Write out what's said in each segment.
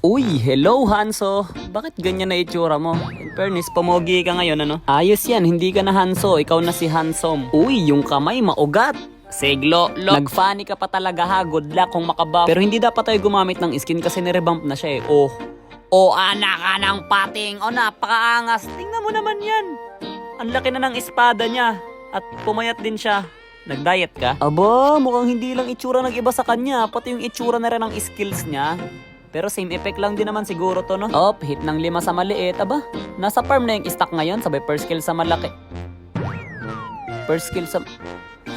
Uy, hello Hanso. Bakit ganyan na itsura mo? In fairness, pomogi ka ngayon ano? Ayos yan, hindi ka na Hanso, ikaw na si Hansom. Uy, yung kamay maugat. Seglo, nag-funny ka pa talaga ha, good luck kung makabuff. Pero hindi dapat tayo gumamit ng skin kasi nirevamp na siya eh. Oh, anak ka ng pating. Oh, napakaangas. Tingnan mo naman yan. Ang laki na ng espada niya. At pumayat din siya. Nag-diet ka? Aba, mukhang hindi lang itsura nag-iba sa kanya. Pati yung itsura na rin ng skills niya. Pero same effect lang din naman siguro to, no? Hit ng 5 sa maliit. Aba, nasa farm na yung stock ngayon. Sabay first skill sa malaki. First skill sa...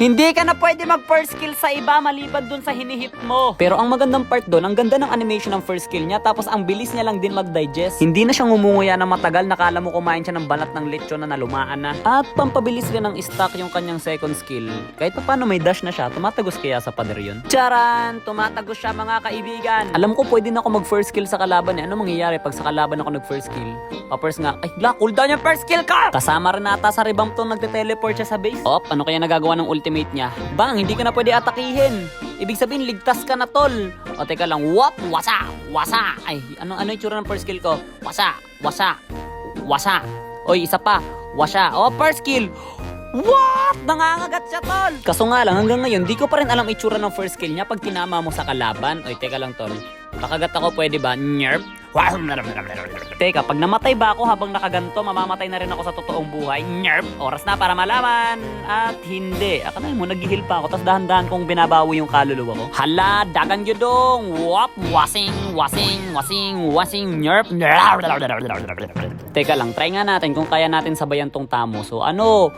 Hindi ka na pwede mag-first skill sa iba maliban dun sa hinihit mo. Pero ang magandang part dun, ang ganda ng animation ng first skill niya, tapos ang bilis niya lang din mag-digest. Hindi na siya ngumunguya na matagal, nakala mo kumain siya ng balat ng lechon na nalumaan na. At pampabilis rin ng stock yung kanyang second skill. Kahit pa paano may dash na siya, tumatagos kaya sa pader yun. Charan! Tumatagos siya mga kaibigan. Alam ko pwede na ako mag-first skill sa kalaban eh. Ano mangyayari pag sa kalaban ako nag-first skill? Papers nga, ay la, cooldown yung first skill ka! Kasama rin nata sa revamp to, nagte-teleport siya sa base. Ano kaya nagagawa ng ultimate niya? Bang, hindi ka na pwede atakihin. Ibig sabihin, ligtas ka na tol. O teka lang, wasa. Ay, ano yung tsura ng first skill ko? Wasa. Oy, isa pa. Wasa. First skill. What? Nangangagat siya tol. Kaso nga lang, hanggang ngayon, di ko pa rin alam itsura ng first skill niya pag tinama mo sa kalaban. Oy, teka lang tol. Kakagat ako, pwede ba? Nyerp. Teka, pag namatay ba ako habang nakaganto, mamamatay na rin ako sa totoong buhay? Nyerp. Oras na para malaman. At hindi. Akala mo, naghihil pa ako, tapos dahan-dahan kong binabawi yung kaluluwa ko. Hala, dagang yudong. Wasing, nyerp. Teka lang, try nga natin kung kaya natin sabayan tong tamo. So, nyerp.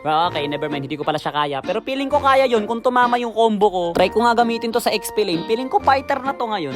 Okay, never mind, hindi ko pala siya kaya. Pero feeling ko kaya yun kung tumama yung combo ko. Try ko nga gamitin to sa XP lane. Feeling ko fighter na to ngayon.